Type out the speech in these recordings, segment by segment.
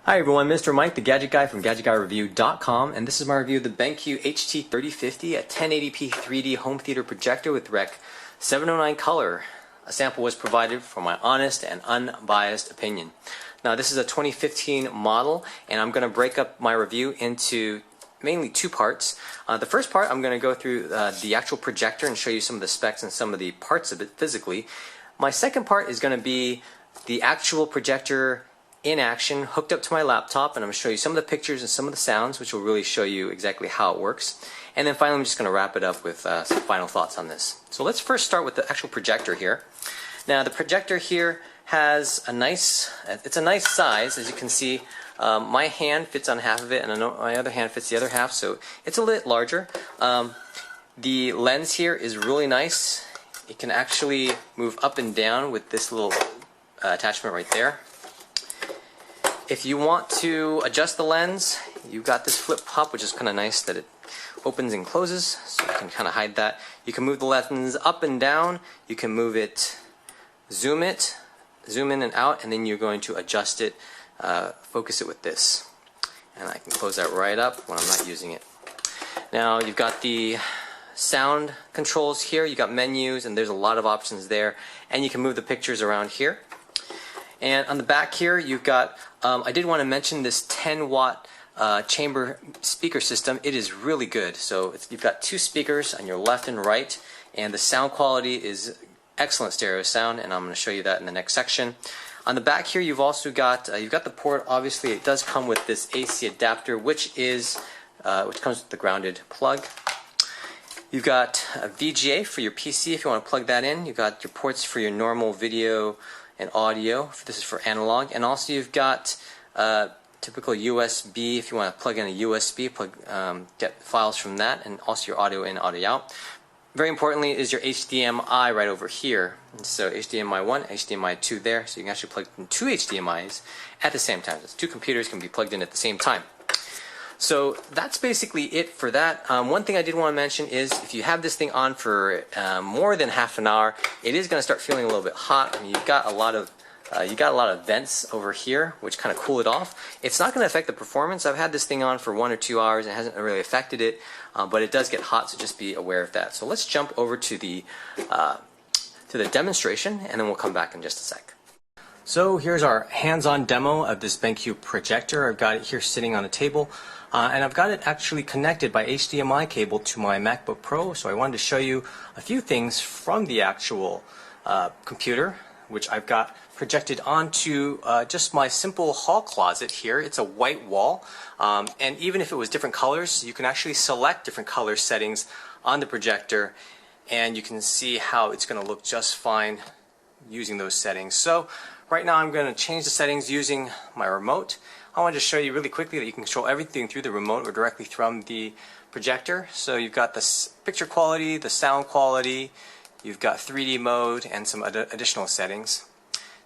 Hi everyone, Mr. Mike, the Gadget Guy from GadgetGuyReview.com, and this is my review of the BenQ HT3050, a 1080p 3D home theater projector with Rec. 709 color. A sample was provided for my honest and unbiased opinion. Now this is a 2015 model, and I'm going to break up my review into mainly two parts. The first part, I'm going to go through the actual projector and show you some of the specs and some of the parts of it physically. My second part is going to be the actual projector in action, hooked up to my laptop, and I'm going to show you some of the pictures and some of the sounds, which will really show you exactly how it works. And then finally, I'm just going to wrap it up with some final thoughts on this. So let's first start with the actual projector here. Now the projector here has a nice size, as you can see. My hand fits on half of it, and my other hand fits the other half, so it's a little larger. The lens here is really nice. It can actually move up and down with this little attachment right there. If you want to adjust the lens, you've got this flip top, which is kind of nice that it opens and closes, so you can kind of hide that. You can move the lens up and down. You can move it, zoom in and out, and then you're going to adjust it, focus it with this. And I can close that right up when I'm not using it. Now you've got the sound controls here. You've got menus, and there's a lot of options there. And you can move the pictures around here. And on the back here, you've got, I did want to mention this 10-watt chamber speaker system. It is really good. So you've got two speakers on your left and right, and the sound quality is excellent stereo sound, and I'm going to show you that in the next section. On the back here, you've also got, the port. Obviously, it does come with this AC adapter, which comes with the grounded plug. You've got a VGA for your PC if you want to plug that in. You've got your ports for your normal video and audio. This is for analog, and also you've got typical USB if you want to plug in a USB, get files from that, and also your audio in, audio out. Very importantly is your HDMI right over here. And so HDMI 1, HDMI 2 there, so you can actually plug in two HDMIs at the same time. So two computers can be plugged in at the same time. So that's basically it for that. One thing I did want to mention is if you have this thing on for more than half an hour, it is going to start feeling a little bit hot. I mean, you've got a lot of vents over here, which kind of cool it off. It's not going to affect the performance. I've had this thing on for 1 or 2 hours and it hasn't really affected it, but it does get hot, so just be aware of that. So let's jump over to the demonstration, and then we'll come back in just a sec. So here's our hands-on demo of this BenQ projector. I've got it here sitting on a table, and I've got it actually connected by HDMI cable to my MacBook Pro. So I wanted to show you a few things from the actual computer, which I've got projected onto just my simple hall closet here. It's a white wall, and even if it was different colors, you can actually select different color settings on the projector, and you can see how it's going to look just fine using those settings. So right now I'm going to change the settings using my remote. I want to just show you really quickly that you can control everything through the remote or directly from the projector. So you've got the picture quality, the sound quality, you've got 3D mode, and some additional settings.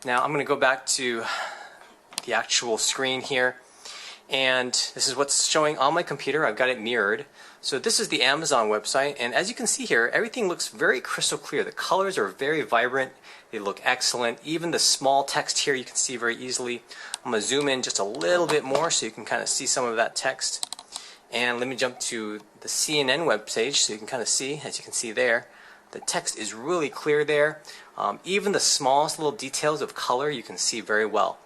Now I'm going to go back to the actual screen here, and this is what's showing on my computer. I've got it mirrored. So this is the Amazon website, and as you can see here, everything looks very crystal clear. The colors are very vibrant. They look excellent. Even the small text here you can see very easily. I'm going to zoom in just a little bit more so you can kind of see some of that text. And let me jump to the CNN webpage so you can kind of see, as you can see there, the text is really clear there. Even the smallest little details of color you can see very well.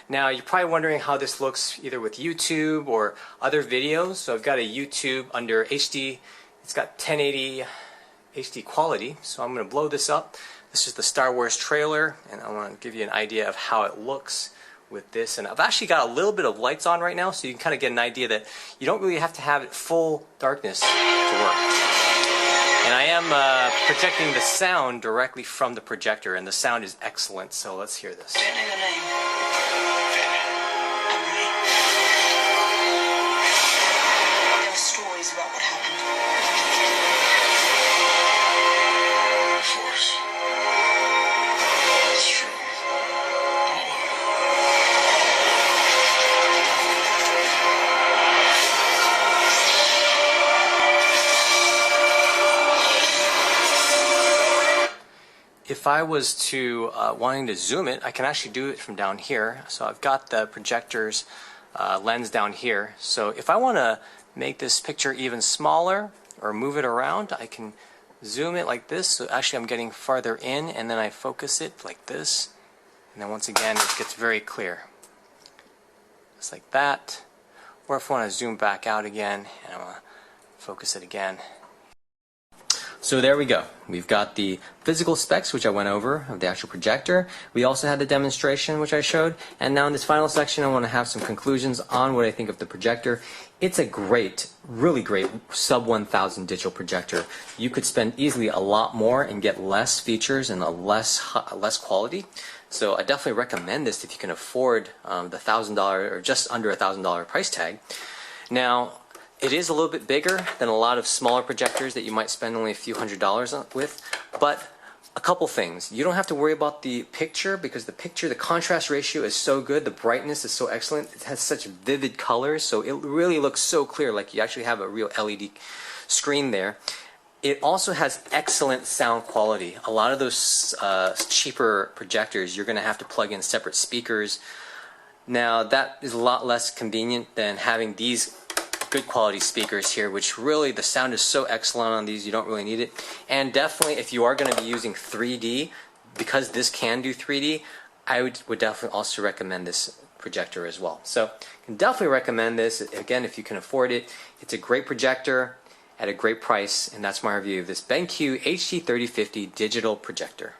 Now you're probably wondering how this looks either with YouTube or other videos. So I've got a YouTube under HD. It's got 1080 HD quality. So I'm going to blow this up. This is the Star Wars trailer, and I want to give you an idea of how it looks with this. And I've actually got a little bit of lights on right now, so you can kind of get an idea that you don't really have to have it full darkness to work. And I am projecting the sound directly from the projector, and the sound is excellent, so let's hear this. If I was to wanting to zoom it, I can actually do it from down here. So I've got the projectors lens down here. So if I want to make this picture even smaller or move it around, I can zoom it like this. So actually I'm getting farther in, and then I focus it like this. And then once again, it gets very clear. Just like that. Or if I want to zoom back out again, and I want to focus it again. So there we go. We've got the physical specs, which I went over, of the actual projector. We also had the demonstration, which I showed. And now in this final section, I want to have some conclusions on what I think of the projector. It's a great, really great sub 1,000 digital projector. You could spend easily a lot more and get less features and a less quality. So I definitely recommend this if you can afford the $1,000 or just under $1,000 price tag. Now, it is a little bit bigger than a lot of smaller projectors that you might spend only a few $100s with, but a couple things. You don't have to worry about the picture because the contrast ratio is so good, the brightness is so excellent, it has such vivid colors, so it really looks so clear, like you actually have a real LED screen there. It also has excellent sound quality. A lot of those cheaper projectors, you're going to have to plug in separate speakers. Now that is a lot less convenient than having these good quality speakers here, which really the sound is so excellent on these, you don't really need it. And definitely if you are going to be using 3D, because this can do 3D, I would definitely also recommend this projector as well. So I can definitely recommend this, again, if you can afford it. It's a great projector at a great price, and that's my review of this BenQ HT3050 digital projector.